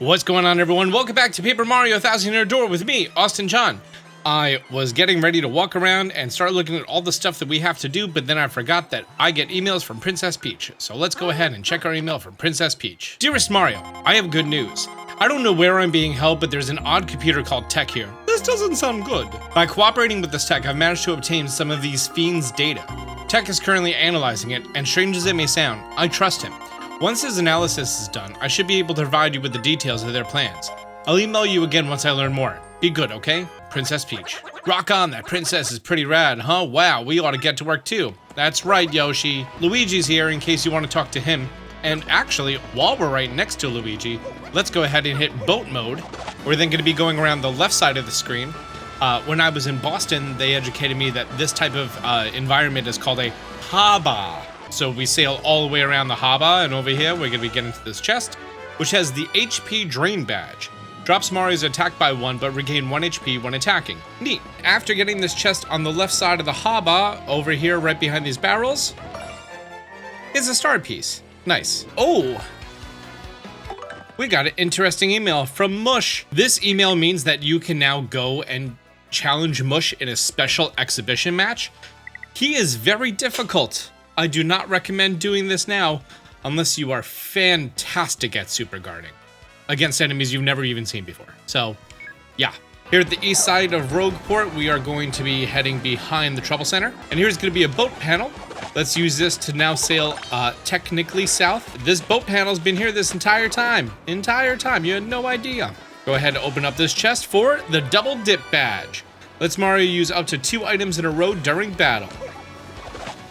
What's going on, everyone? Welcome back to Paper Mario 1000 Year Door with me, Austin John. I was getting ready to walk around and start looking at all the stuff that we have to do, but then I forgot that I get emails from Princess Peach. So let's go ahead and check our email from Princess Peach. Dearest Mario, I have good news. I don't know where I'm being held, but there's an odd computer called Tech here. This doesn't sound good. By cooperating with this Tech, I've managed to obtain some of these fiends' data. Tech is currently analyzing it, and strange as it may sound, I trust him. Once his analysis is done, I should be able to provide you with the details of their plans. I'll email you again once I learn more. Be good, okay? Princess Peach. Rock on, that princess is pretty rad, huh? Wow, we ought to get to work too. That's right, Yoshi. Luigi's here in case you want to talk to him. And actually, while we're right next to Luigi, let's go ahead and hit boat mode. We're then going to be going around the left side of the screen. When I was in Boston, they educated me that this type of environment is called a harbor. So we sail all the way around the harbor, and over here we're going to be getting to this chest, which has the HP Drain badge. Drops Mario's attack by 1, but regain 1 HP when attacking. Neat. After getting this chest on the left side of the harbor, over here right behind these barrels, is a star piece. Nice. Oh! We got an interesting email from Mush. This email means that you can now go and challenge Mush in a special exhibition match. He is very difficult. I do not recommend doing this now unless you are fantastic at super guarding against enemies you've never even seen before. So, yeah. Here at the east side of Rogueport, we are going to be heading behind the Trouble Center. And here's going to be a boat panel. Let's use this to now sail technically south. This boat panel's been here this entire time. You had no idea. Go ahead and open up this chest for the Double Dip badge. Lets Mario use up to 2 items in a row during battle.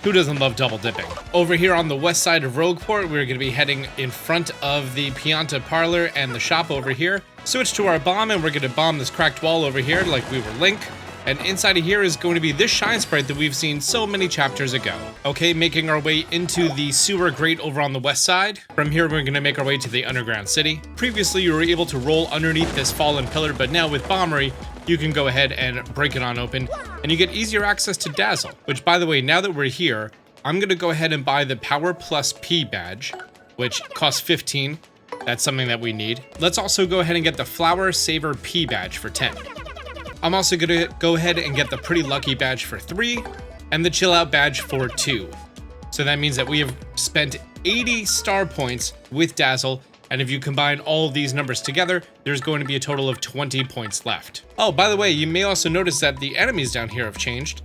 Who doesn't love double dipping? Over here on the west side of Rogueport, we're going to be heading in front of the Pianta Parlor and the shop over here. Switch to our bomb, and we're going to bomb this cracked wall over here like we were Link. And inside of here is going to be this shine sprite that we've seen so many chapters ago. Okay, making our way into the sewer grate over on the west side. From here, we're going to make our way to the underground city. Previously, you were able to roll underneath this fallen pillar, but now with Bombery, you can go ahead and break it on open, and you get easier access to Dazzle, which, by the way, now that we're here, I'm going to go ahead and buy the Power Plus P badge, which costs 15. That's something that we need. Let's also go ahead and get the Flower Saver P badge for 10. I'm also going to go ahead and get the Pretty Lucky badge for 3, and the Chill Out badge for 2. So that means that we have spent 80 star points with Dazzle, and if you combine all of these numbers together, there's going to be a total of 20 points left. Oh, by the way, you may also notice that the enemies down here have changed.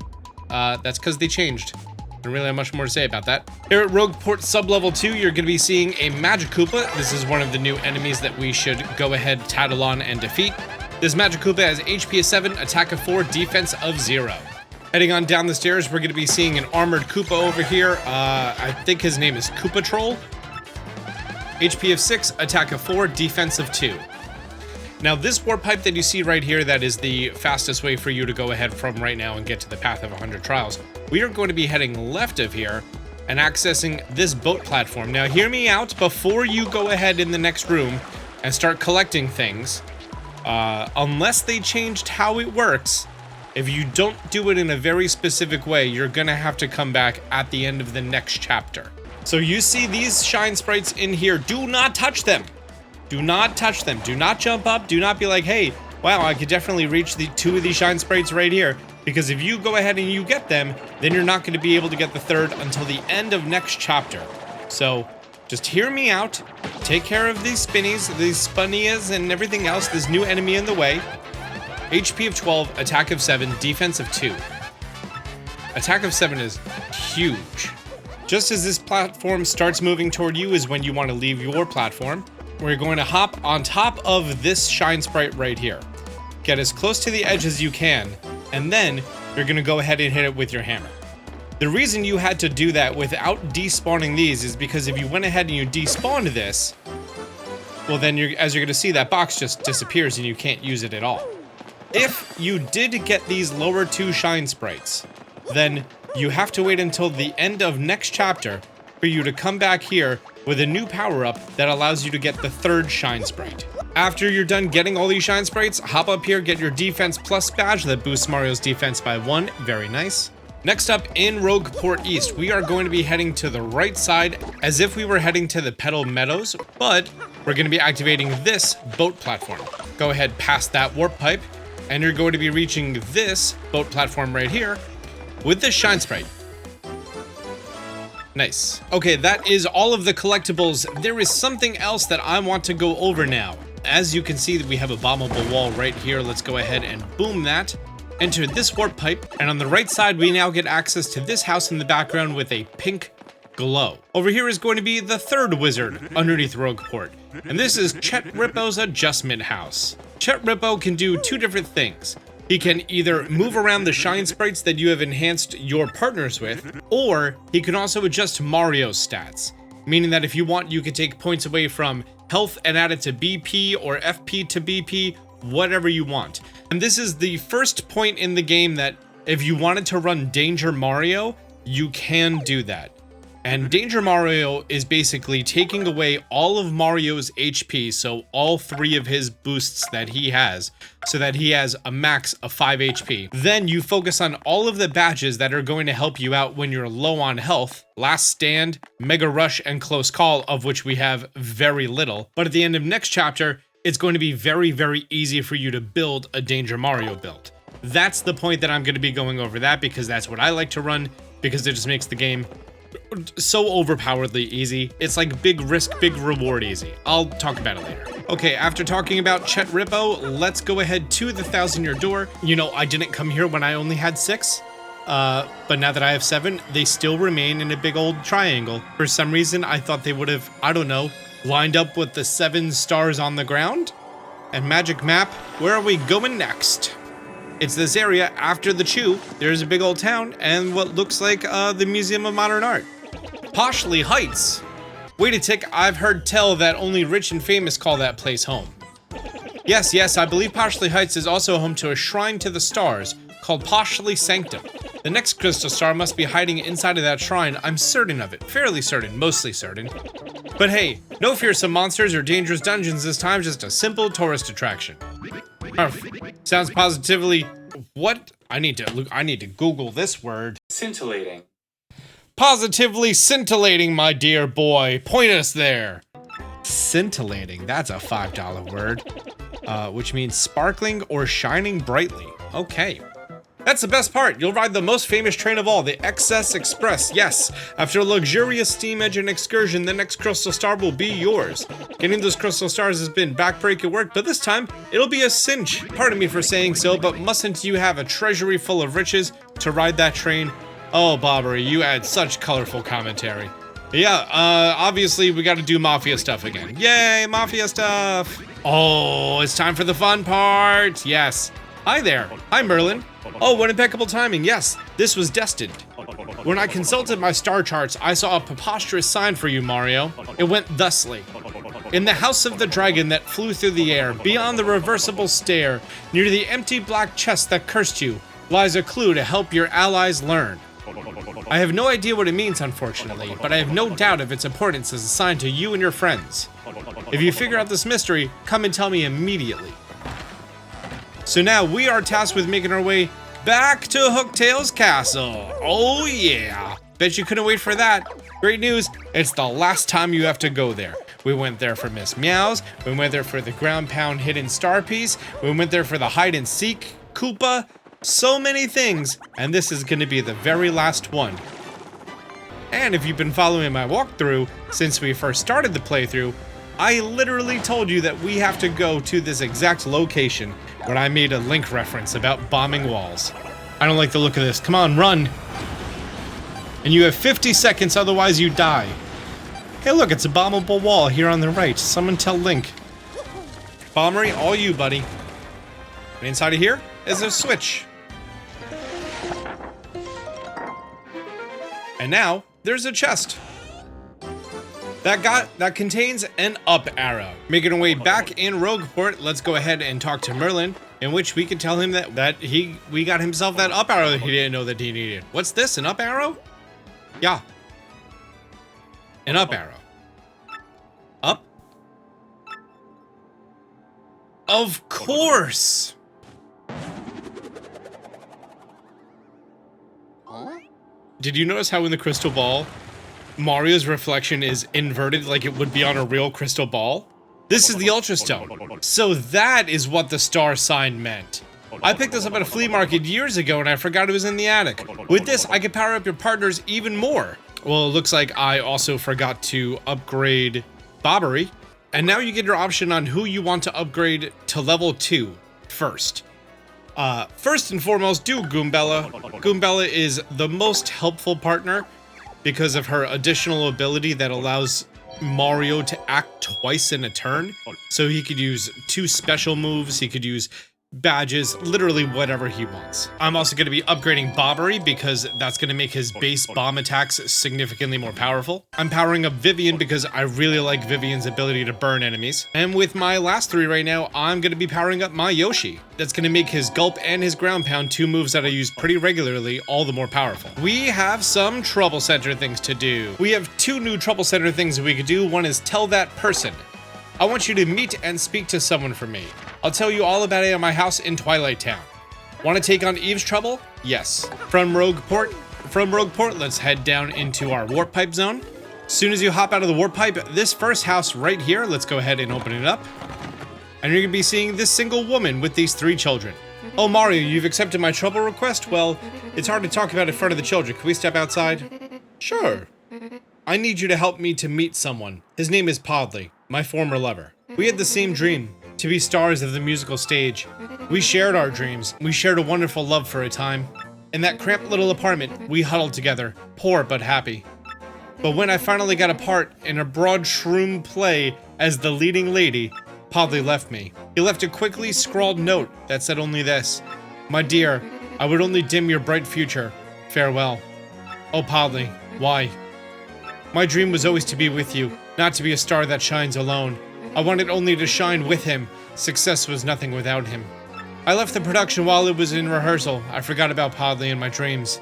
That's because they changed. I don't really have much more to say about that. Here at Rogueport Sub-Level 2, you're going to be seeing a Magikoopa. This is one of the new enemies that we should go ahead, tattle on, and defeat. This Magikoopa has HP of 7, attack of 4, defense of 0. Heading on down the stairs, we're going to be seeing an armored Koopa over here. I think his name is Koopa Troll. HP of 6, attack of 4, defense of 2. Now this warp pipe that you see right here, that is the fastest way for you to go ahead from right now and get to the Path of 100 Trials. We are going to be heading left of here and accessing this boat platform. Now hear me out before you go ahead in the next room and start collecting things. Unless they changed how it works, if you don't do it in a very specific way, you're gonna have to come back at the end of the next chapter. So you see these shine sprites in here, do not touch them. Do not touch them. Do not jump up. Do not be like, hey, wow, I could definitely reach the 2 of these shine sprites right here. Because if you go ahead and you get them, then you're not going to be able to get the 3rd until the end of next chapter. So just hear me out. Take care of these spinnies, these spunnias, and everything else. This new enemy in the way. HP of 12, attack of 7, defense of 2. Attack of 7 is huge. Just as this platform starts moving toward you is when you want to leave your platform. We're going to hop on top of this shine sprite right here. Get as close to the edge as you can, and then you're going to go ahead and hit it with your hammer. The reason you had to do that without despawning these is because if you went ahead and you despawned this, well then, as you're going to see, that box just disappears and you can't use it at all. If you did get these lower 2 shine sprites, then you have to wait until the end of next chapter for you to come back here with a new power-up that allows you to get the 3rd shine sprite. After you're done getting all these shine sprites, hop up here, get your defense plus badge that boosts Mario's defense by 1. Very nice. Next up in Rogueport East, we are going to be heading to the right side as if we were heading to the Petal Meadows, but we're going to be activating this boat platform. Go ahead past that warp pipe, and you're going to be reaching this boat platform right here with this shine sprite. Nice. Okay, that is all of the collectibles. There is something else that I want to go over now. As you can see, we have a bombable wall right here. Let's go ahead and boom that. Enter this warp pipe, and on the right side, we now get access to this house in the background with a pink glow. Over here is going to be the third wizard underneath Rogueport, and this is Chet Rippo's adjustment house. Chet Rippo can do two different things. He can either move around the shine sprites that you have enhanced your partners with, or he can also adjust Mario's stats, meaning that if you want, you can take points away from health and add it to BP or FP to BP, whatever you want. And this is the first point in the game that if you wanted to run Danger Mario, you can do that. And Danger Mario is basically taking away all of Mario's HP, so all 3 of his boosts that he has, so that he has a max of 5 HP. Then you focus on all of the badges that are going to help you out when you're low on health. Last Stand, Mega Rush, and Close Call, of which we have very little. But at the end of next chapter, it's going to be very, very easy for you to build a Danger Mario build. That's the point that I'm going to be going over that, because that's what I like to run, because it just makes the game so overpoweredly easy. It's like big risk, big reward easy. I'll talk about it later. Okay, after talking about Chet Rippo, let's go ahead to the 1,000-year door. You know, I didn't come here when I only had 6. But now that I have 7, they still remain in a big old triangle. For some reason, I thought they would have, I don't know, lined up with the 7 stars on the ground. And magic map, where are we going next? It's this area after the Chew. There's a big old town and what looks like the Museum of Modern Art. Poshley Heights. Wait a tick, I've heard tell that only rich and famous call that place home. Yes, I believe Poshley Heights is also home to a shrine to the stars called Poshley Sanctum. The next crystal star must be hiding inside of that shrine. I'm certain of it. Fairly certain, mostly certain. But hey, no fearsome monsters or dangerous dungeons this time, just a simple tourist attraction. Sounds positively... What? I need to Google this word. Scintillating. Positively scintillating, my dear boy. Point us there. Scintillating, that's a $5 word. Which means sparkling or shining brightly. Okay. That's the best part. You'll ride the most famous train of all, the XS Express. Yes, after a luxurious steam engine excursion, the next crystal star will be yours. Getting those crystal stars has been backbreaking work, but this time, it'll be a cinch. Pardon me for saying so, but mustn't you have a treasury full of riches to ride that train? Oh, Bobbery, you add such colorful commentary. Yeah, obviously we gotta do Mafia stuff again. Yay, Mafia stuff! Oh, it's time for the fun part! Yes. Hi there. Hi, Merlin. Oh, what impeccable timing. Yes, this was destined. When I consulted my star charts, I saw a preposterous sign for you, Mario. It went thusly. In the house of the dragon that flew through the air, beyond the reversible stair, near the empty black chest that cursed you, lies a clue to help your allies learn. I have no idea what it means, unfortunately, but I have no doubt of its importance as a sign to you and your friends. If you figure out this mystery, come and tell me immediately. So now we are tasked with making our way back to Hooktail's castle. Oh yeah. Bet you couldn't wait for that. Great news, it's the last time you have to go there. We went there for Miss Meows, we went there for the ground pound hidden star piece, we went there for the hide and seek Koopa, so many things, and this is gonna be the very last one. And if you've been following my walkthrough since we first started the playthrough, I literally told you that we have to go to this exact location when I made a Link reference about bombing walls. I don't like the look of this. Come on, run. And you have 50 seconds, otherwise you die. Hey look, it's a bombable wall here on the right. Someone tell Link. Bombery, all you, buddy. And inside of here is a switch. And now, there's a chest. That contains an up arrow. Making our way back in Rogueport, let's go ahead and talk to Merlin, in which we can tell him that we got himself that up arrow that he didn't know that he needed. What's this, an up arrow? Yeah. An up arrow. Up? Of course! Huh? Did you notice how in the crystal ball, Mario's reflection is inverted like it would be on a real crystal ball? This is the Ultra Stone. So that is what the star sign meant. I picked this up at a flea market years ago and I forgot it was in the attic. With this, I can power up your partners even more. Well, it looks like I also forgot to upgrade Bobbery. And now you get your option on who you want to upgrade to level 2 first. First and foremost, do Goombella. Goombella is the most helpful partner because of her additional ability that allows Mario to act twice in a turn. So he could use 2 special moves, he could use badges, literally whatever he wants. I'm also going to be upgrading Bobbery because that's going to make his base bomb attacks significantly more powerful. I'm powering up Vivian because I really like Vivian's ability to burn enemies. And with my last 3 right now, I'm going to be powering up my Yoshi. That's going to make his Gulp and his Ground Pound 2 moves that I use pretty regularly all the more powerful. We have some Trouble Center things to do. We have 2 new Trouble Center things that we could do. One is Tell That Person. I want you to meet and speak to someone for me. I'll tell you all about it at my house in Twilight Town. Want to take on Eve's trouble? Yes. From Rogueport, let's head down into our Warp Pipe zone. As soon as you hop out of the Warp Pipe, this first house right here, let's go ahead and open it up. And you're going to be seeing this single woman with these 3 children. Oh, Mario, you've accepted my trouble request? Well, it's hard to talk about in front of the children. Can we step outside? Sure. I need you to help me to meet someone. His name is Podley, my former lover. We had the same dream, to be stars of the musical stage. We shared our dreams. We shared a wonderful love for a time. In that cramped little apartment, we huddled together, poor but happy. But when I finally got a part in a broad shroom play as the leading lady, Podley left me. He left a quickly scrawled note that said only this: "My dear, I would only dim your bright future. Farewell." Oh, Podley, why? My dream was always to be with you, not to be a star that shines alone. I wanted only to shine with him. Success was nothing without him. I left the production while it was in rehearsal. I forgot about Podley and my dreams.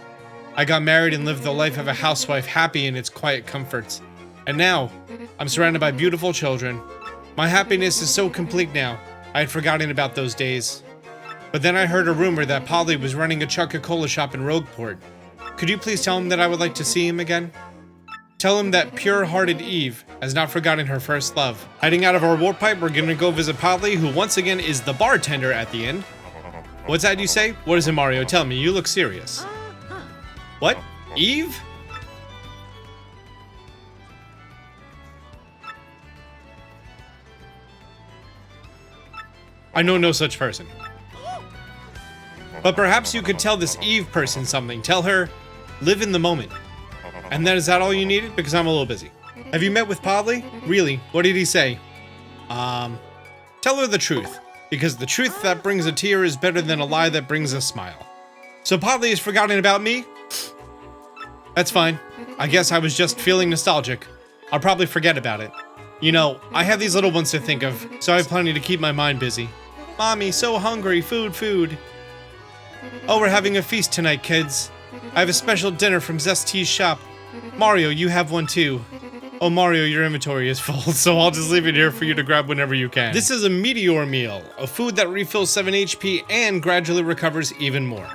I got married and lived the life of a housewife, happy in its quiet comforts. And now, I'm surrounded by beautiful children. My happiness is so complete now. I had forgotten about those days. But then I heard a rumor that Podley was running a Chuck-a-Cola shop in Rogueport. Could you please tell him that I would like to see him again? Tell him that pure-hearted Eve has not forgotten her first love. Heading out of our warp pipe, we're gonna go visit Podley, who once again is the bartender at the inn. What's that you say? What is it, Mario? Tell me, you look serious. What? Eve? I know no such person. But perhaps you could tell this Eve person something. Tell her, live in the moment. And then is that all you needed? Because I'm a little busy. Have you met with Podley? Really? What did he say? Tell her the truth. Because the truth that brings a tear is better than a lie that brings a smile. So Podley has forgotten about me? That's fine. I guess I was just feeling nostalgic. I'll probably forget about it. You know, I have these little ones to think of, so I have plenty to keep my mind busy. Mommy, so hungry. Food, food. Oh, we're having a feast tonight, kids. I have a special dinner from Zest's shop. Mario, you have one too. Oh, Mario, your inventory is full, so I'll just leave it here for you to grab whenever you can. This is a meteor meal, a food that refills 7 HP and gradually recovers even more.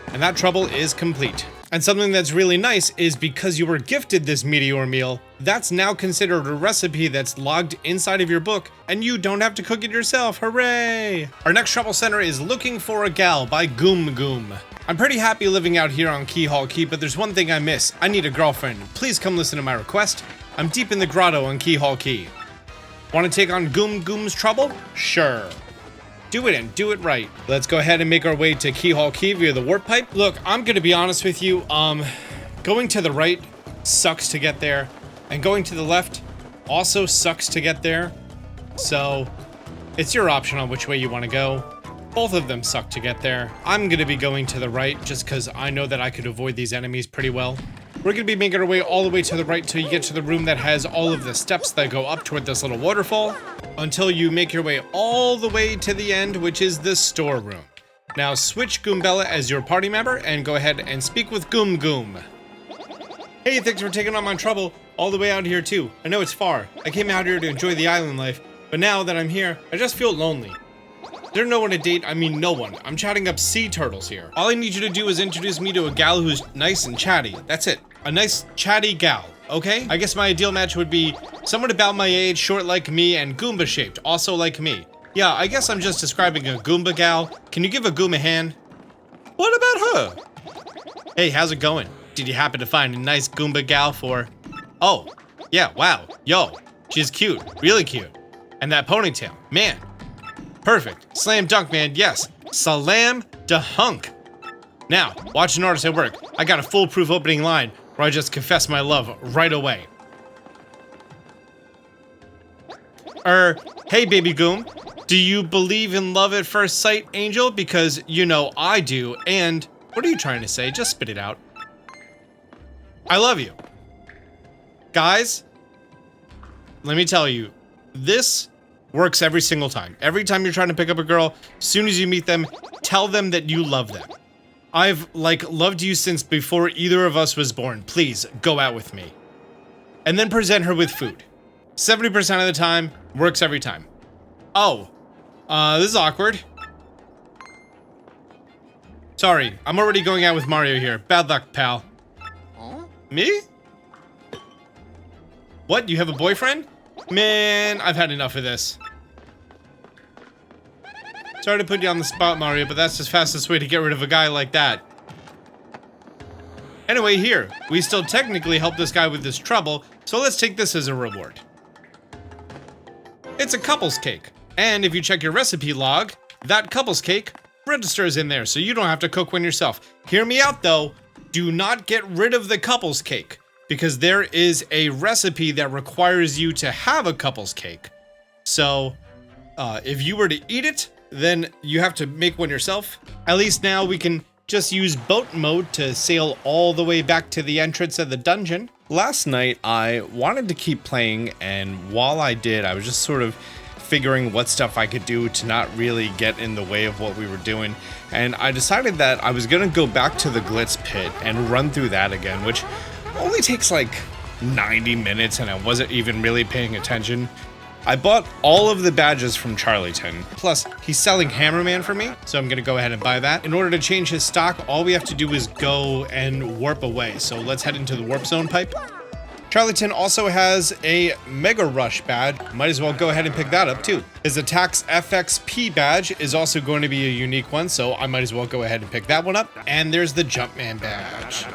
And that trouble is complete. And something that's really nice is because you were gifted this meteor meal, that's now considered a recipe that's logged inside of your book, and you don't have to cook it yourself. Hooray! Our next trouble center is Looking for a Gal by Goom Goom. I'm pretty happy living out here on Keyhole Key, but there's one thing I miss. I need a girlfriend. Please come listen to my request. I'm deep in the grotto on Keyhole Key. Want to take on Goom Goom's trouble? Sure. Do it and do it right. Let's go ahead and make our way to Keyhole Key via the warp pipe. Look, I'm gonna be honest with you. Going to the right sucks to get there, and going to the left also sucks to get there. So it's your option on which way you want to go. Both of them suck to get there. I'm gonna be going to the right just because I know that I could avoid these enemies pretty well. We're gonna be making our way all the way to the right till you get to the room that has all of the steps that go up toward this little waterfall, until you make your way all the way to the end, which is the storeroom. Now switch Goombella as your party member and go ahead and speak with Goom Goom. Hey, thanks for taking on my trouble all the way out here too. I know it's far. I came out here to enjoy the island life, but now that I'm here, I just feel lonely. There's no one to date, I mean no one. I'm chatting up sea turtles here. All I need you to do is introduce me to a gal who's nice and chatty. That's it. A nice chatty gal. okay? I guess my ideal match would be someone about my age, short like me, and Goomba shaped, also like me. Yeah, I guess I'm just describing a Goomba gal. Can you give a Goomba a hand? What about her? Hey, how's it going? Did you happen to find a nice Goomba gal for... Oh, yeah, wow, yo, she's cute, really cute. And that ponytail, man, perfect. Slam dunk, man, yes, slam da hunk. Now, watch and notice at work. I got a foolproof opening line where I just confess my love right away. Hey baby Goom, do you believe in love at first sight, Angel? Because, you know, I do, and what are you trying to say? Just spit it out. I love you. Guys, let me tell you, this works every single time. Every time you're trying to pick up a girl, as soon as you meet them, tell them that you love them. I've, loved you since before either of us was born. Please, go out with me. And then present her with food. 70% of the time, works every time. Oh, this is awkward. Sorry, I'm already going out with Mario here. Bad luck, pal. Me? What, you have a boyfriend? Man, I've had enough of this. Sorry to put you on the spot, Mario, but that's the fastest way to get rid of a guy like that. Anyway, here, we still technically helped this guy with his trouble, so let's take this as a reward. It's a couple's cake, and if you check your recipe log, that couple's cake registers in there, so you don't have to cook one yourself. Hear me out, though. Do not get rid of the couple's cake, because there is a recipe that requires you to have a couple's cake. So, if you were to eat it, then you have to make one yourself. At least now we can just use boat mode to sail all the way back to the entrance of the dungeon. Last night, I wanted to keep playing, and while I did, I was just sort of figuring what stuff I could do to not really get in the way of what we were doing. And I decided that I was gonna go back to the Glitz pit and run through that again, which only takes like 90 minutes, and I wasn't even really paying attention. I bought all of the badges from Charlieton. Plus, he's selling Hammerman for me, so I'm gonna go ahead and buy that. In order to change his stock, all we have to do is go and warp away. So let's head into the warp zone pipe. Charlieton also has a Mega Rush badge. Might as well go ahead and pick that up too. His Attacks FXP badge is also going to be a unique one, so I might as well go ahead and pick that one up. And there's the Jumpman badge.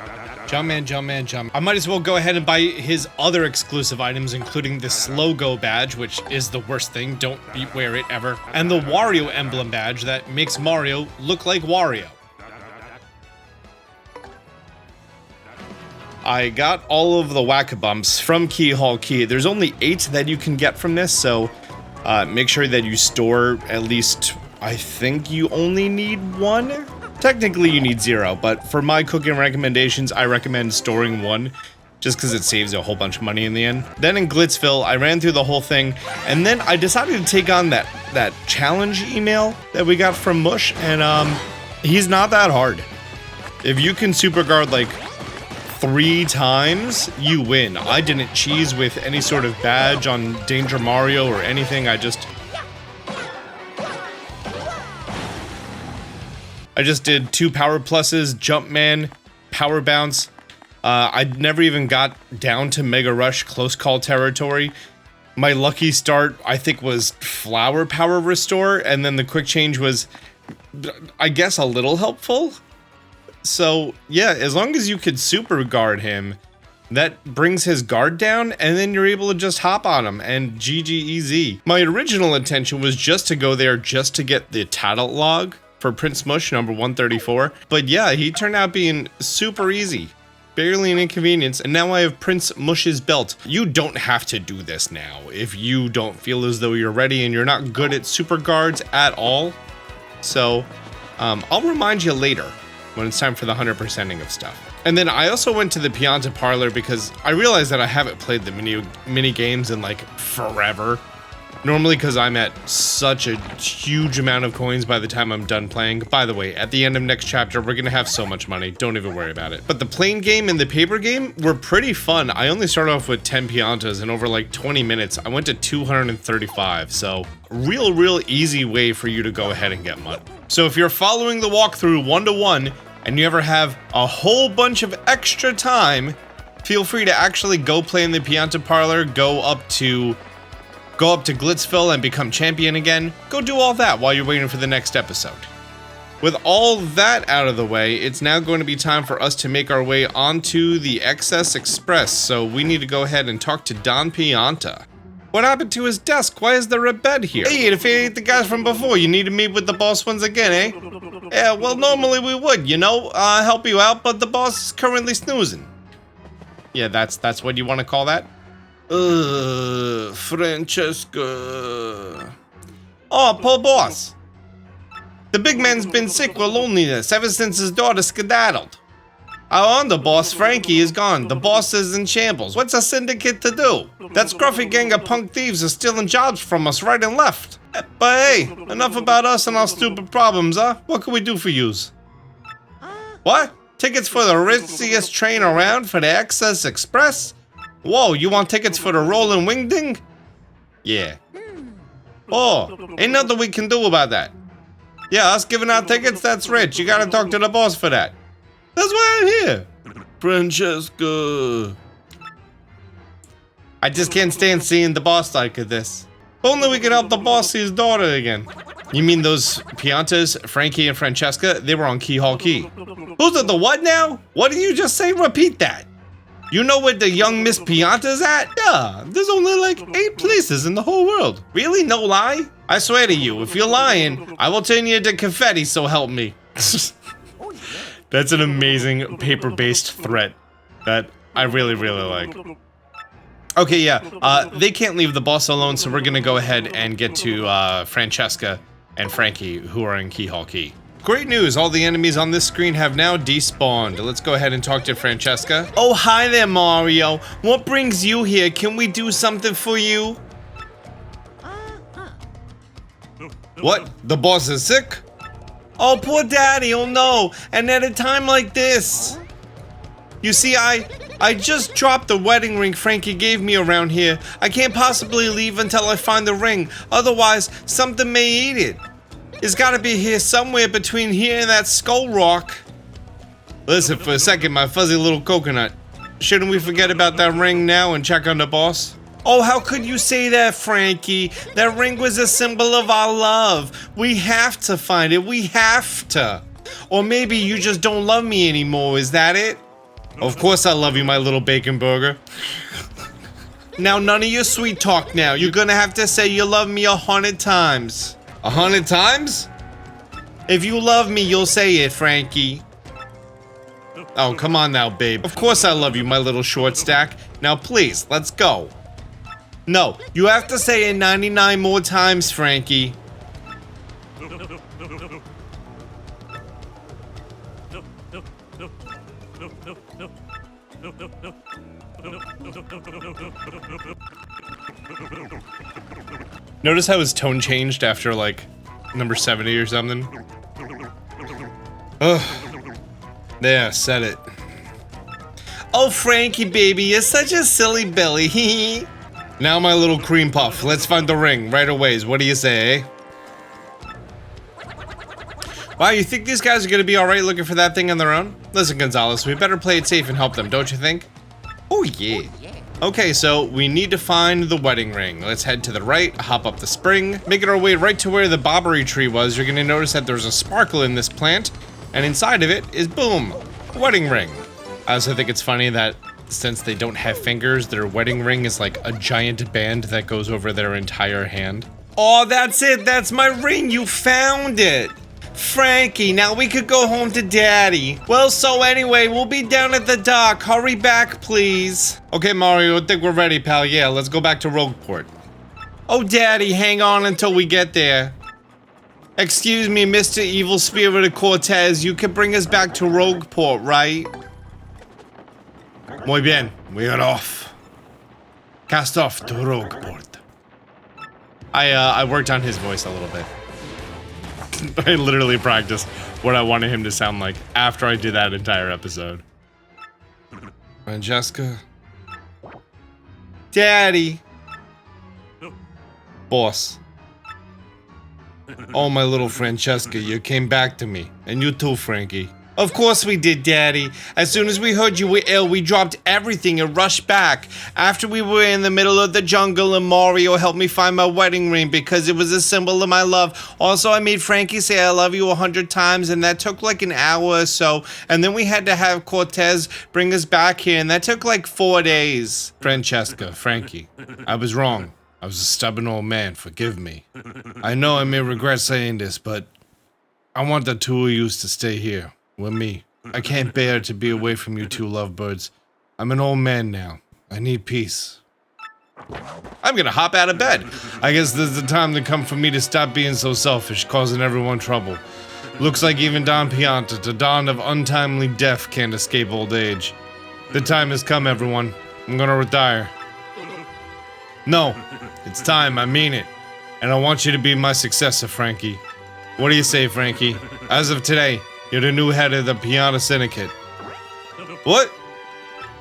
Jumpman, Jumpman, Jump. I might as well go ahead and buy his other exclusive items, including the Slow-Go badge, which is the worst thing. Don't wear it ever. And the Wario emblem badge that makes Mario look like Wario. I got all of the Whack-A-Bumps from Keyhole Key. There's only 8 that you can get from this, so make sure that you store at least, I think you only need 1? Technically you need 0, but for my cooking recommendations, I recommend storing 1, just because it saves a whole bunch of money in the end. Then in Glitzville, I ran through the whole thing, and then I decided to take on that challenge email that we got from Mush, and he's not that hard. If you can super guard like 3 times, you win. I didn't cheese with any sort of badge on Danger Mario or anything. I just did 2 power pluses, Jumpman, Power Bounce. I never even got down to Mega Rush close call territory. My lucky start, I think, was Flower Power Restore, and then the quick change was, I guess, a little helpful. So, yeah, as long as you could super guard him, that brings his guard down, and then you're able to just hop on him, and GG easy. My original intention was just to go there just to get the Tattle log for Prince Mush number 134, but yeah, he turned out being super easy. Barely an inconvenience, and now I have Prince Mush's belt. You don't have to do this now if you don't feel as though you're ready and you're not good at super guards at all. So, I'll remind you later when it's time for the 100%ing of stuff. And then I also went to the Pianta Parlor because I realized that I haven't played the mini games in like forever. Normally because I'm at such a huge amount of coins by the time I'm done playing. By the way, at the end of next chapter, we're gonna have so much money. Don't even worry about it. But the plain game and the paper game were pretty fun. I only started off with 10 Piantas, and over like 20 minutes, I went to 235. So real easy way for you to go ahead and get money. So if you're following the walkthrough 1-to-1 and you ever have a whole bunch of extra time, Feel free to actually go play in the Pianta Parlor, go up to Glitzville and become champion again. Go do all that while you're waiting for the next episode. With all that out of the way, it's now going to be time for us to make our way onto the XS Express, so we need to go ahead and talk to Don Pianta. What happened to his desk? Why is there a bed here? Hey, if it ain't the guys from before, you need to meet with the boss once again, eh? Yeah, well, normally we would, you know, help you out, but the boss is currently snoozing. Yeah, that's what you want to call that? Francesca. Oh, poor boss. The big man's been sick with loneliness ever since his daughter skedaddled. Our underboss, Frankie, is gone. The boss is in shambles. What's a syndicate to do? That scruffy gang of punk thieves is stealing jobs from us right and left. But hey, enough about us and our stupid problems, huh? What can we do for yous? What? Tickets for the ritziest train around for the XS Express? Whoa, you want tickets for the Rollin' Wingding? Yeah. Oh, ain't nothing we can do about that. Yeah, us giving out tickets, that's rich. You gotta talk to the boss for that. That's why I'm here. Francesca. I just can't stand seeing the boss like this. If only we could help the boss see his daughter again. You mean those Piantas, Frankie and Francesca? They were on Key Hall Key. Who's at the what now? What did you just say? Repeat that. You know where the young Miss Pianta's at? Yeah, there's only like 8 places in the whole world. Really? No lie? I swear to you, if you're lying, I will turn you into confetti, so help me. That's an amazing paper-based threat that I really, really like. Okay, yeah, they can't leave the boss alone, so we're gonna go ahead and get to Francesca and Frankie, who are in Key Hall Key. Great news, all the enemies on this screen have now despawned. Let's go ahead and talk to Francesca. Oh, hi there, Mario. What brings you here? Can we do something for you? What? The boss is sick? Oh, poor daddy, oh no, and at a time like this. You see, I just dropped the wedding ring Frankie gave me around here. I can't possibly leave until I find the ring, otherwise something may eat it. It's gotta be here somewhere between here and that skull rock. Listen for a second, my fuzzy little coconut. Shouldn't we forget about that ring now and check on the boss? Oh, how could you say that, Frankie? That ring was a symbol of our love. We have to find it, we have to. Or maybe you just don't love me anymore, is that it? Of course I love you, my little bacon burger. Now, none of your sweet talk now. You're gonna have to say you love me 100 times. 100 times? If you love me, you'll say it, Frankie. Oh, come on now, babe. Of course I love you, my little short stack. Now, please, let's go. No, you have to say it 99 more times, Frankie. Notice how his tone changed after, like, number 70 or something? Ugh. There, said it. Oh, Frankie, baby, you're such a silly Billy. Now, my little cream puff, let's find the ring right away. What do you say, eh? Wow, you think these guys are gonna be alright looking for that thing on their own? Listen, Gonzalez, we better play it safe and help them, don't you think? Oh, yeah. Okay, so we need to find the wedding ring. Let's head to the right, hop up the spring, making our way right to where the bobbery tree was. You're gonna notice that there's a sparkle in this plant, and inside of it is, boom, a wedding ring. I also think it's funny that since they don't have fingers, their wedding ring is like a giant band that goes over their entire hand. Oh, that's it, that's my ring, you found it! Frankie, now we could go home to Daddy. Well, so anyway, we'll be down at the dock. Hurry back, please. Okay, Mario, I think we're ready, pal. Yeah, let's go back to Rogueport. Oh, Daddy, hang on until we get there. Excuse me, Mr. Evil Spirit of Cortez. You can bring us back to Rogueport, right? Muy bien. We are off. Cast off to Rogueport. I worked on his voice a little bit. I literally practiced what I wanted him to sound like after I did that entire episode. Francesca. Daddy. Boss. Oh, my little Francesca, you came back to me. And you too, Frankie. Of course we did, Daddy. As soon as we heard you were ill, we dropped everything and rushed back. After we were in the middle of the jungle and Mario helped me find my wedding ring because it was a symbol of my love. Also, I made Frankie say I love you 100 times and that took like an hour or so. And then we had to have Cortez bring us back here and that took like 4 days. Francesca, Frankie, I was wrong. I was a stubborn old man, forgive me. I know I may regret saying this, but I want the two of you to stay here. With me. I can't bear to be away from you two lovebirds. I'm an old man now. I need peace. I'm gonna hop out of bed. I guess there's the time to come for me to stop being so selfish, causing everyone trouble. Looks like even Don Pianta, the dawn of untimely death, can't escape old age. The time has come, everyone. I'm gonna retire. No, it's time, I mean it. And I want you to be my successor, Frankie. What do you say, Frankie? As of today, you're the new head of the Pianta Syndicate. What?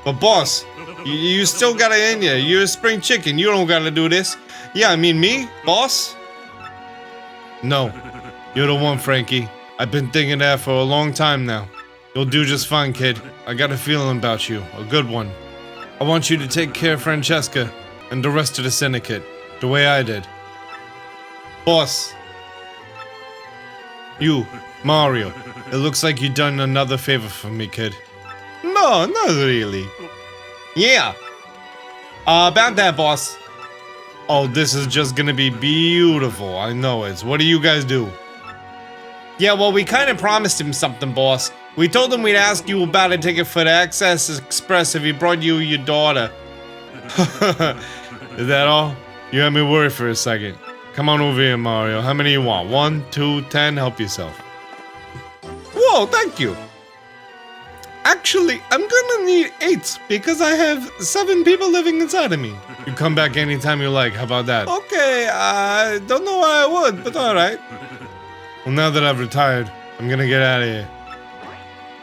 But boss, you still got it in you. You're a spring chicken. You don't gotta do this. Yeah, I mean me, boss? No, you're the one, Frankie. I've been thinking that for a long time now. You'll do just fine, kid. I got a feeling about you, a good one. I want you to take care of Francesca and the rest of the Syndicate, the way I did. Boss. You, Mario, it looks like you've done another favor for me, kid. No, not really. Yeah. About that, boss. Oh, this is just gonna be beautiful. I know it. What do you guys do? Yeah, well, we kind of promised him something, boss. We told him we'd ask you about a ticket for the Access Express if he brought you your daughter. Is that all? You had me worried for a second. Come on over here, Mario. How many you want? 1, 2, 10? Help yourself. Whoa, thank you. Actually, I'm gonna need 8 because I have 7 people living inside of me. You come back anytime you like. How about that? Okay, I don't know why I would, but alright. Well, now that I've retired, I'm gonna get out of here.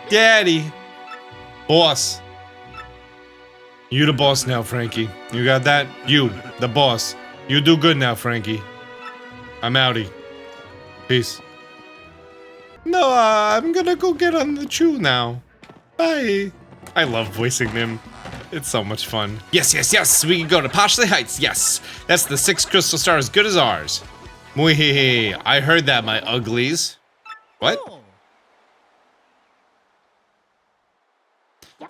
Daddy. Boss. You the boss now, Frankie. You got that? You, the boss. You do good now, Frankie. I'm outie. Peace. No, I'm gonna go get on the chew now. Bye. I love voicing them. It's so much fun. Yes, yes, yes. We can go to Poshley Heights. Yes. That's the 6 crystal star as good as ours. Mwee, I heard that, my uglies. What?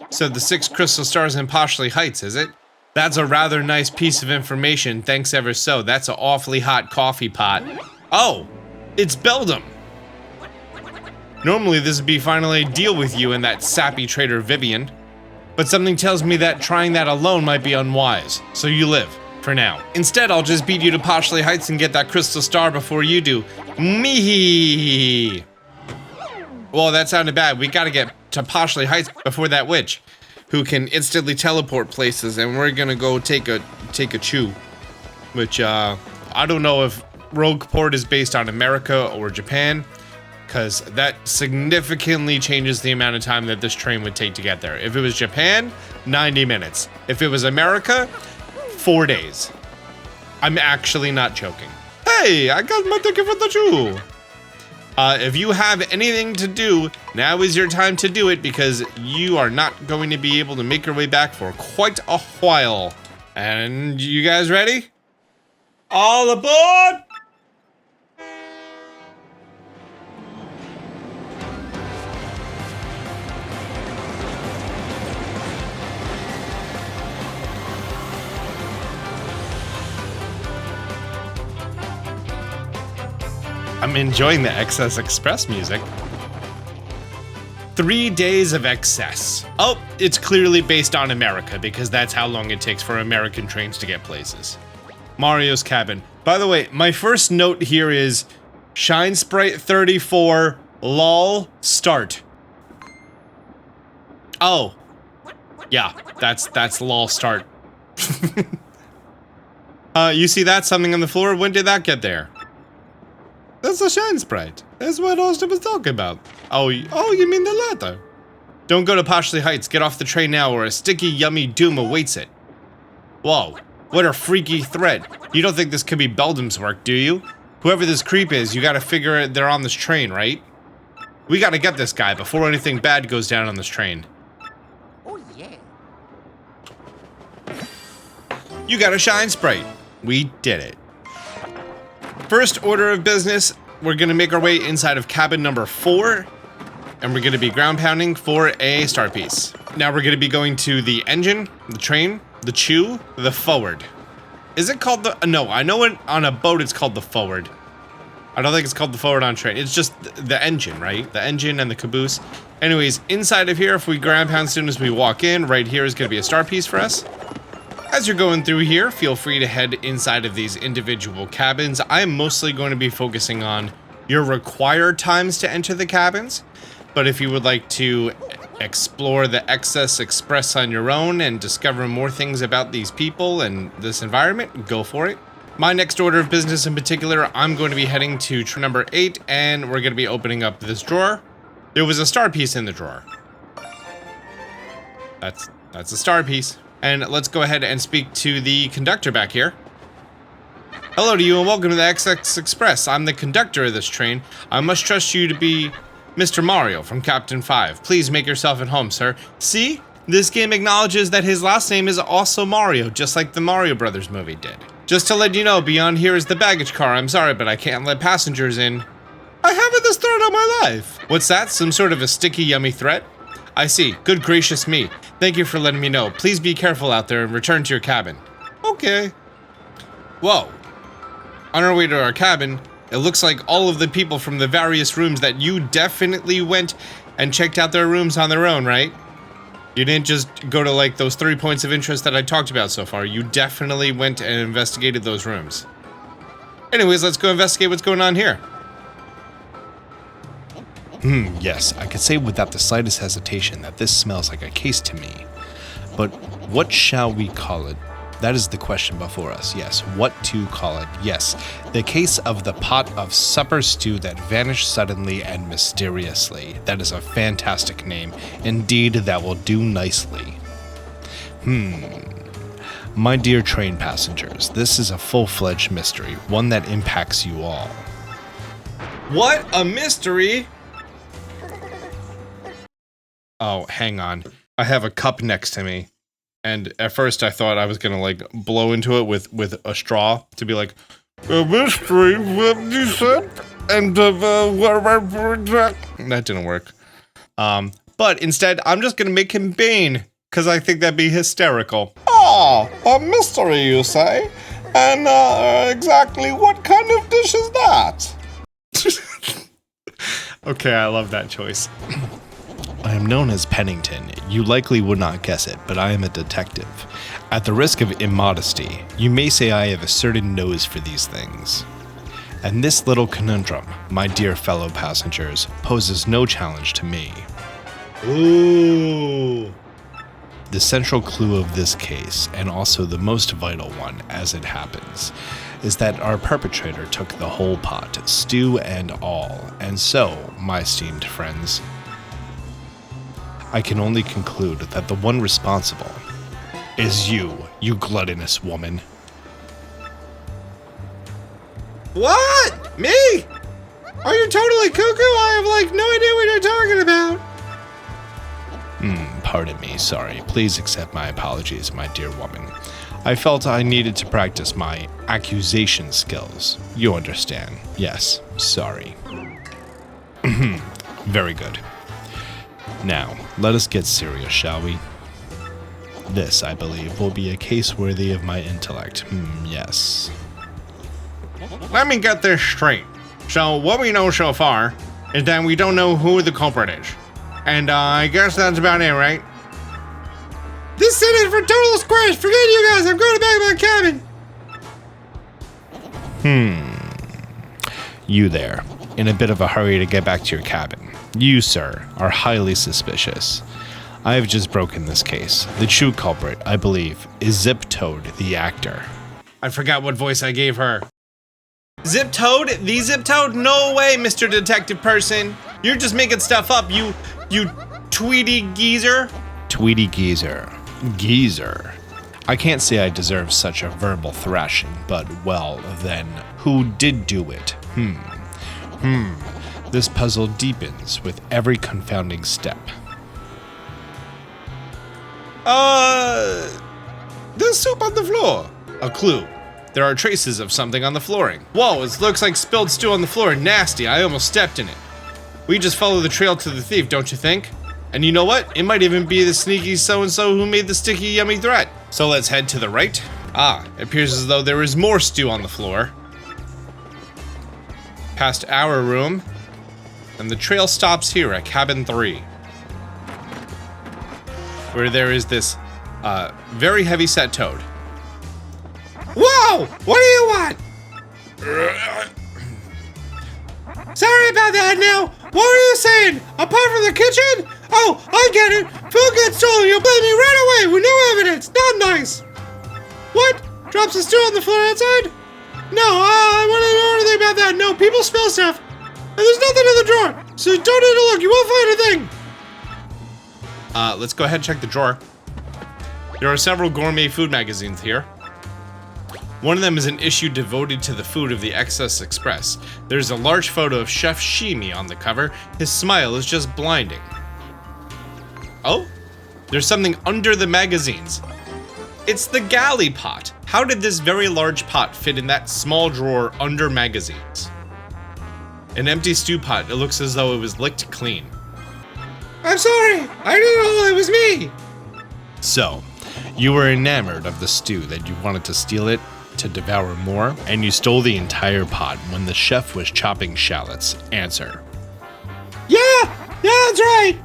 So the 6 crystal stars in Poshley Heights, is it? That's a rather nice piece of information, thanks ever so. That's an awfully hot coffee pot. Oh, it's Beldum. Normally this would be finally a deal with you and that sappy traitor Vivian. But something tells me that trying that alone might be unwise. So you live, for now. Instead, I'll just beat you to Poshley Heights and get that crystal star before you do. Me. Well, that sounded bad. We gotta get to Poshley Heights before that witch, who can instantly teleport places, and we're gonna go take a chew. Which, I don't know if Rogueport is based on America or Japan, because that significantly changes the amount of time that this train would take to get there. If it was Japan, 90 minutes. If it was America, 4 days. I'm actually not joking. Hey, I got my ticket for the chew. If you have anything to do, now is your time to do it because you are not going to be able to make your way back for quite a while. And you guys ready? All aboard! I'm enjoying the Excess Express music. 3 days of excess. Oh, it's clearly based on America because that's how long it takes for American trains to get places. Mario's cabin. By the way, my first note here is Shine Sprite 34 lol start. Oh. Yeah, that's lol start. You see that? Something on the floor? When did that get there? That's a Shine Sprite. That's what Austin was talking about. Oh, you mean the latter? Don't go to Poshley Heights. Get off the train now or a sticky, yummy doom awaits it. Whoa, what a freaky threat. You don't think this could be Beldum's work, do you? Whoever this creep is, you gotta figure they're on this train, right? We gotta get this guy before anything bad goes down on this train. Oh, yeah. You got a shine sprite. We did it. First order of business, we're gonna make our way inside of cabin number 4, and we're gonna be ground pounding for a star piece. Now we're gonna be going to the engine, the train, the chew, the forward. Is it called the, no, I know it on a boat it's called the forward. I don't think it's called the forward on train. It's just the engine, right? The engine and the caboose. Anyways, inside of here, if we ground pound as soon as we walk in, right here is gonna be a star piece for us. As you're going through here, feel free to head inside of these individual cabins. I'm mostly going to be focusing on your required times to enter the cabins, but if you would like to explore the Excess Express on your own and discover more things about these people and this environment, go for it. My next order of business in particular, I'm going to be heading to number 8, and we're going to be opening up this drawer. There was a star piece in the drawer. That's a star piece. And let's go ahead and speak to the conductor back here. Hello to you and welcome to the XX Express. I'm the conductor of this train. I must trust you to be Mr. Mario from Captain 5. Please make yourself at home, sir. See? This game acknowledges that his last name is also Mario, just like the Mario Brothers movie did. Just to let you know, beyond here is the baggage car. I'm sorry, but I can't let passengers in. I haven't this threat on my life. What's that? Some sort of a sticky, yummy threat? I see. Good gracious me. Thank you for letting me know. Please be careful out there and return to your cabin. Okay. Whoa. On our way to our cabin, it looks like all of the people from the various rooms that you definitely went and checked out their rooms on their own, right? You didn't just go to like those 3 points of interest that I talked about so far. You definitely went and investigated those rooms. Anyways, let's go investigate what's going on here. Yes, I could say without the slightest hesitation that this smells like a case to me. But what shall we call it? That is the question before us. Yes, what to call it? Yes, the case of the pot of supper stew that vanished suddenly and mysteriously. That is a fantastic name. Indeed, that will do nicely. My dear train passengers, this is a full-fledged mystery, one that impacts you all. What? A mystery? Oh, hang on. I have a cup next to me. And at first I thought I was gonna like blow into it with a straw to be like, a mystery, what you said? And that didn't work. But instead I'm just gonna make him Bane, because I think that'd be hysterical. Ah, a mystery you say? And exactly what kind of dish is that? Okay, I love that choice. I am known as Pennington. You likely would not guess it, but I am a detective. At the risk of immodesty, you may say I have a certain nose for these things. And this little conundrum, my dear fellow passengers, poses no challenge to me. Ooh. The central clue of this case, and also the most vital one as it happens, is that our perpetrator took the whole pot, stew and all. And so, my esteemed friends, I can only conclude that the one responsible is you gluttonous woman. What? Me? Are you totally cuckoo? I have like no idea what you're talking about. Pardon me, sorry. Please accept my apologies, my dear woman. I felt I needed to practice my accusation skills. You understand? Yes, sorry. Very good. Now, let us get serious, shall we? This, I believe, will be a case worthy of my intellect. Yes. Let me get this straight. So, what we know so far is that we don't know who the culprit is. And I guess that's about it, right? This set is for total squares. Forget you guys. I'm going back to my cabin. You there, in a bit of a hurry to get back to your cabin. You, sir, are highly suspicious. I have just broken this case. The true culprit, I believe, is Zip-Toad, the actor. I forgot what voice I gave her. Zip-Toad? The Zip-Toad? No way, Mr. Detective Person. You're just making stuff up, you Tweety geezer. Tweety geezer. Geezer. I can't say I deserve such a verbal thrashing, but, well, then, who did do it? This puzzle deepens with every confounding step. There's soup on the floor. A clue. There are traces of something on the flooring. Whoa, it looks like spilled stew on the floor. Nasty, I almost stepped in it. We just follow the trail to the thief, don't you think? And you know what? It might even be the sneaky so-and-so who made the sticky, yummy threat. So let's head to the right. It appears as though there is more stew on the floor. Past our room. And the trail stops here at cabin 3. Where there is this very heavy-set toad. Whoa! What do you want? Sorry about that now. What were you saying? Apart from the kitchen? Oh, I get it. Food gets stolen. You'll blame me right away with no evidence. Not nice. What? Drops the stew on the floor outside? No, I wouldn't know anything about that. No, people spill stuff. And there's nothing in the drawer. So don't need to look. You won't find a thing. Let's go ahead and check the drawer. There are several gourmet food magazines here. One of them is an issue devoted to the food of the Excess Express. There's a large photo of Chef Shimi on the cover. His smile is just blinding. Oh, there's something under the magazines. It's the galley pot. How did this very large pot fit in that small drawer under magazines? An empty stew pot. It looks as though it was licked clean. I'm sorry. I didn't know it was me. So, you were enamored of the stew that you wanted to steal it to devour more, and you stole the entire pot when the chef was chopping shallots. Answer. Yeah, that's right.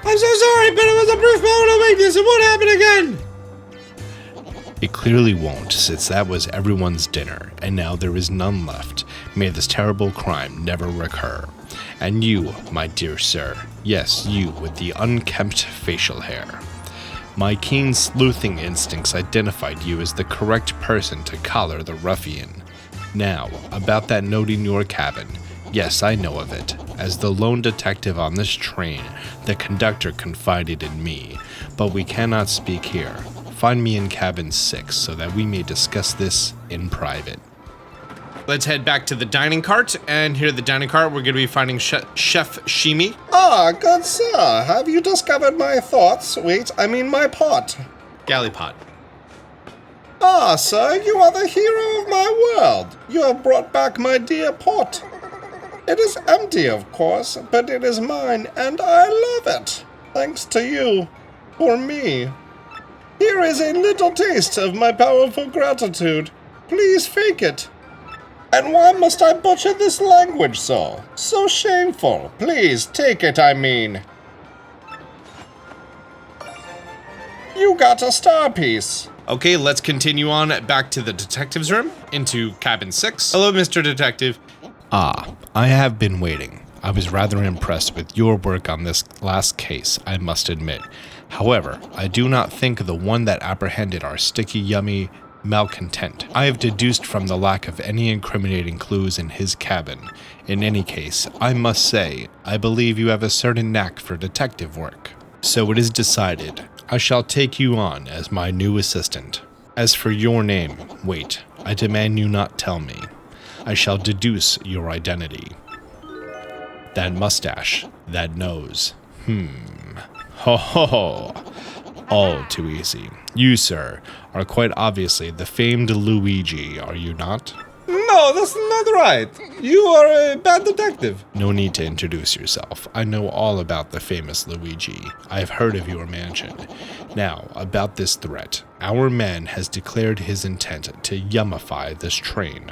I'm so sorry, but it was a brief moment of weakness. It won't happen again. It clearly won't, since that was everyone's dinner, and now there is none left. May this terrible crime never recur. And you, my dear sir, yes, you with the unkempt facial hair. My keen sleuthing instincts identified you as the correct person to collar the ruffian. Now, about that note in your cabin. Yes, I know of it. As the lone detective on this train, the conductor confided in me. But we cannot speak here. Find me in cabin 6 so that we may discuss this in private. Let's head back to the dining cart, and here at the dining cart, we're going to be finding Chef Shimi. Good sir. Have you discovered my thoughts? Wait, I mean my pot. Galley pot. Sir, you are the hero of my world. You have brought back my dear pot. It is empty, of course, but it is mine, and I love it. Thanks to you. For me. Here is a little taste of my powerful gratitude. Please fake it. And why must I butcher this language so? So shameful. Please, take it, I mean. You got a star piece. Okay, let's continue on back to the detective's room, into cabin 6. Hello, Mr. Detective. I have been waiting. I was rather impressed with your work on this last case, I must admit. However, I do not think the one that apprehended our sticky, yummy malcontent. I have deduced from the lack of any incriminating clues in his cabin. In any case, I must say, I believe you have a certain knack for detective work. So it is decided. I shall take you on as my new assistant. As for your name, wait, I demand you not tell me. I shall deduce your identity. That mustache, that nose. Ho ho ho. All too easy. You, sir, are quite obviously the famed Luigi, are you not? No, that's not right. You are a bad detective. No need to introduce yourself. I know all about the famous Luigi. I have heard of your mansion. Now, about this threat. Our man has declared his intent to yummify this train.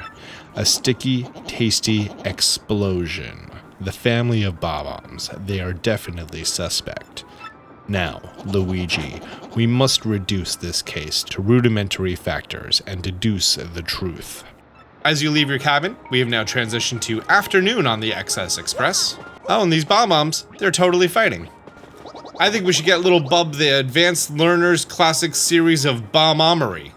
A sticky, tasty explosion. The family of Bomb-ombs. They are definitely suspect. Now, Luigi, we must reduce this case to rudimentary factors and deduce the truth. As you leave your cabin, we have now transitioned to afternoon on the Excess Express. Oh, and these Bomb-ombs, they're totally fighting. I think we should get little Bub the Advanced Learner's Classic Series of Bomb-ombery.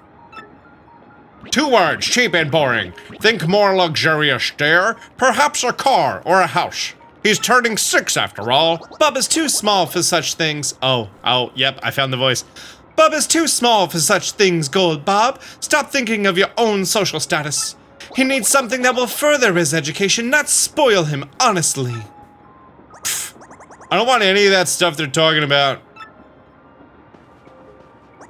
2 words, cheap and boring. Think more luxurious, dear. Perhaps a car or a house. He's turning 6 after all. Bub is too small for such things. Oh, yep, I found the voice. Bub is too small for such things, Gold Bob. Stop thinking of your own social status. He needs something that will further his education, not spoil him, honestly. Pfft. I don't want any of that stuff they're talking about.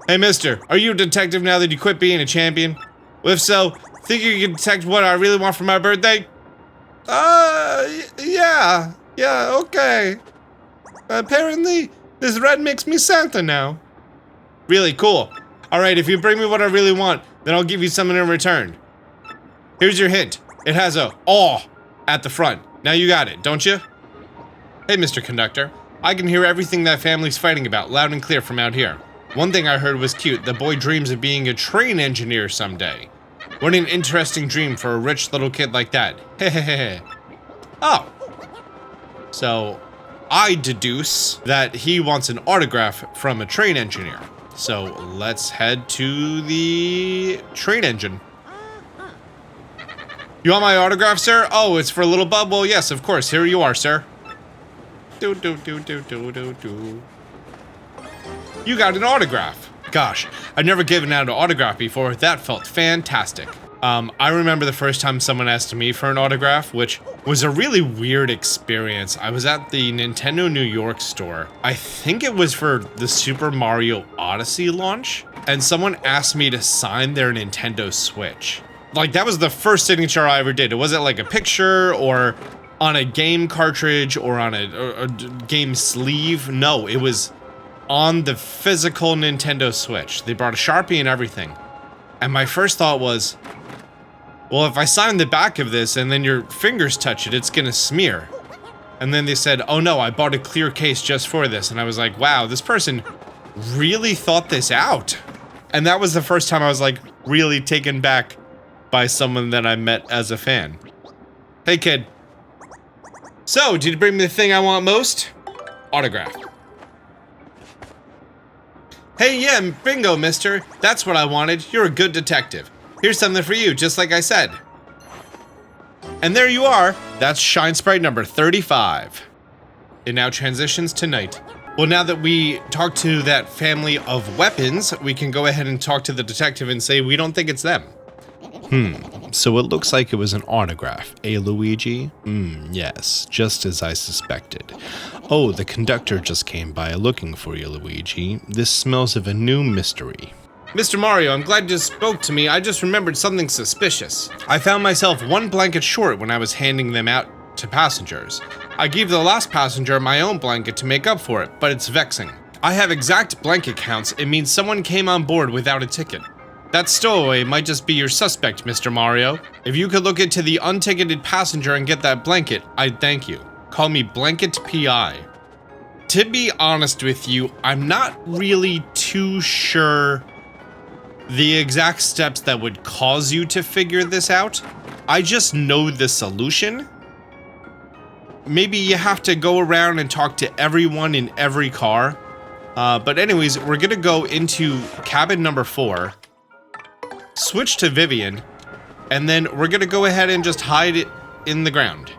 Hey, mister, are you a detective now that you quit being a champion? Well, if so, think you can detect what I really want for my birthday? Yeah, okay. Apparently, this red makes me Santa now. Really cool. Alright, if you bring me what I really want, then I'll give you something in return. Here's your hint. It has a "aw" at the front. Now you got it, don't you? Hey, Mr. Conductor. I can hear everything that family's fighting about loud and clear from out here. One thing I heard was cute. The boy dreams of being a train engineer someday. What an interesting dream for a rich little kid like that. Hehehe. Oh. So, I deduce that he wants an autograph from a train engineer. So, let's head to the train engine. You want my autograph, sir? Oh, it's for little bub? Well, yes, of course. Here you are, sir. You got an autograph. Gosh, I've never given out an autograph before. That felt fantastic. I remember the first time someone asked me for an autograph, which was a really weird experience. I was at the Nintendo New York store. I think it was for the Super Mario Odyssey launch, and someone asked me to sign their Nintendo Switch. Like, that was the first signature I ever did. It wasn't like a picture or on a game cartridge or on a game sleeve. No, it was on the physical Nintendo Switch. They brought a Sharpie and everything. And my first thought was, well, if I sign the back of this and then your fingers touch it, it's gonna smear. And then they said, oh no, I bought a clear case just for this. And I was like, wow, this person really thought this out. And that was the first time I was like really taken back by someone that I met as a fan. Hey kid. So, did you bring me the thing I want most? Autograph. Hey, yeah, bingo, mister. That's what I wanted. You're a good detective. Here's something for you, just like I said. And there you are. That's Shine Sprite number 35. It now transitions to night. Well, now that we talked to that family of weapons, we can go ahead and talk to the detective and say we don't think it's them. So it looks like it was an autograph, eh, Luigi? Yes, just as I suspected. Oh, the conductor just came by looking for you, Luigi. This smells of a new mystery. Mr. Mario, I'm glad you spoke to me. I just remembered something suspicious. I found myself one blanket short when I was handing them out to passengers. I gave the last passenger my own blanket to make up for it, but it's vexing. I have exact blanket counts. It means someone came on board without a ticket. That stowaway might just be your suspect, Mr. Mario. If you could look into the unticketed passenger and get that blanket, I'd thank you. Call me Blanket PI. To be honest with you, I'm not really too sure the exact steps that would cause you to figure this out. I just know the solution. Maybe you have to go around and talk to everyone in every car. But anyways, we're gonna go into cabin number 4. Switch to Vivian, and then we're gonna go ahead and just hide it in the ground.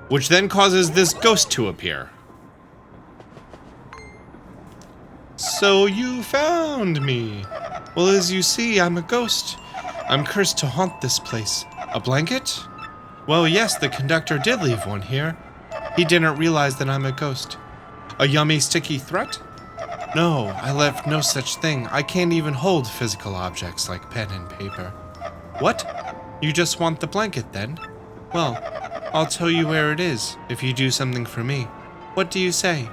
Which then causes this ghost to appear. So you found me. Well, as you see, I'm a ghost. I'm cursed to haunt this place. A blanket? Well, yes, the conductor did leave one here. He didn't realize that I'm a ghost. A yummy, sticky threat? No, I left no such thing. I can't even hold physical objects like pen and paper. What? You just want the blanket then? Well, I'll tell you where it is if you do something for me. What do you say?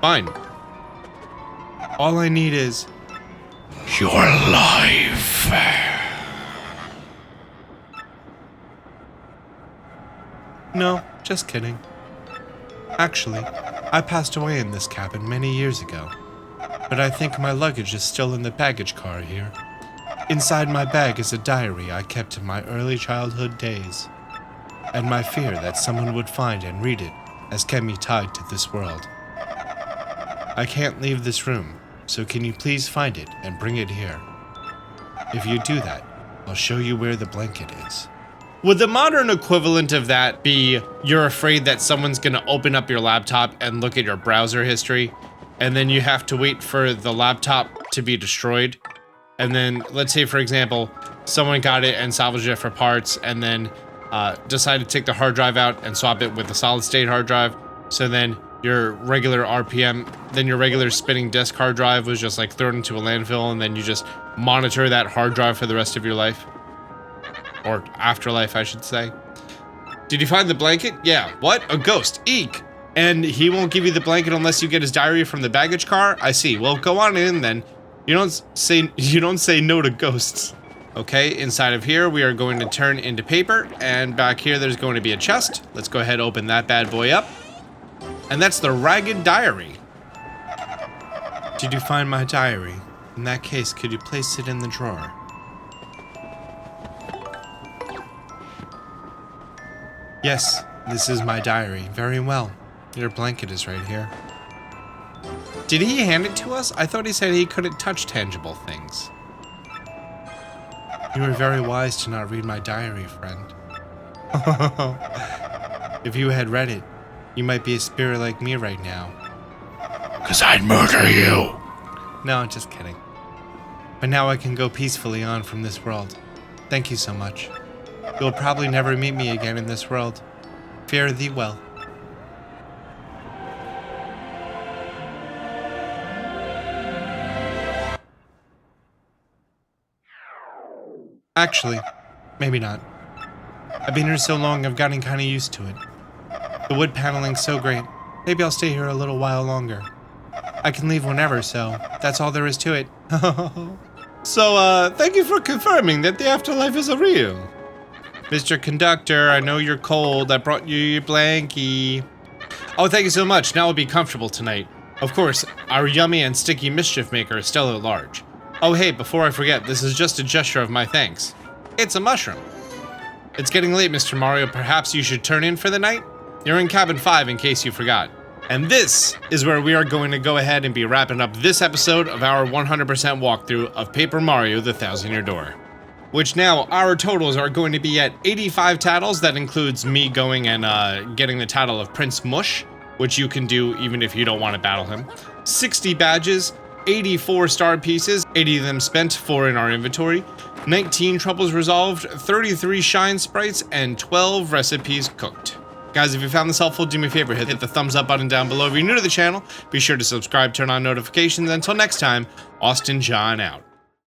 Fine. All I need is your life. No, just kidding. Actually, I passed away in this cabin many years ago. But I think my luggage is still in the baggage car here. Inside my bag is a diary I kept in my early childhood days. And my fear that someone would find and read it has kept me tied to this world. I can't leave this room, so can you please find it and bring it here? If you do that, I'll show you where the blanket is. Would the modern equivalent of that be you're afraid that someone's gonna open up your laptop and look at your browser history, and then you have to wait for the laptop to be destroyed? And then, let's say, for example, someone got it and salvaged it for parts, and then decided to take the hard drive out and swap it with a solid state hard drive. So then your regular RPM, then your regular spinning disk hard drive was just like thrown into a landfill, and then you just monitor that hard drive for the rest of your life. Or afterlife, I should say. Did you find the blanket? Yeah. What? A ghost. Eek. And he won't give you the blanket unless you get his diary from the baggage car? I see. Well, go on in then. You don't say no to ghosts. Okay, inside of here we are going to turn into paper, and back here there's going to be a chest. Let's go ahead and open that bad boy up. And that's the Ragged Diary. Did you find my diary? In that case, could you place it in the drawer? Yes, this is my diary. Very well. Your blanket is right here. Did he hand it to us? I thought he said he couldn't touch tangible things. You were very wise to not read my diary, friend. If you had read it, you might be a spirit like me right now. 'Cause I'd murder you. No, just kidding. But now I can go peacefully on from this world. Thank you so much. You'll probably never meet me again in this world. Fare thee well. Actually, maybe not. I've been here so long I've gotten kinda used to it. The wood paneling's so great. Maybe I'll stay here a little while longer. I can leave whenever, so that's all there is to it. So, thank you for confirming that the afterlife is real. Mr. Conductor, I know you're cold. I brought you your blankie. Oh, thank you so much. Now we'll be comfortable tonight. Of course, our yummy and sticky mischief maker is still at large. Oh, hey, before I forget, this is just a gesture of my thanks. It's a mushroom. It's getting late, Mr. Mario. Perhaps you should turn in for the night? You're in cabin 5 in case you forgot. And this is where we are going to go ahead and be wrapping up this episode of our 100% walkthrough of Paper Mario: The Thousand-Year Door. Which now, our totals are going to be at 85 titles. That includes me going and getting the title of Prince Mush, which you can do even if you don't want to battle him. 60 badges, 84 star pieces, 80 of them spent, 4 in our inventory, 19 troubles resolved, 33 shine sprites, and 12 recipes cooked. Guys, if you found this helpful, do me a favor, hit the thumbs up button down below. If you're new to the channel, be sure to subscribe, turn on notifications. Until next time, Austin John out.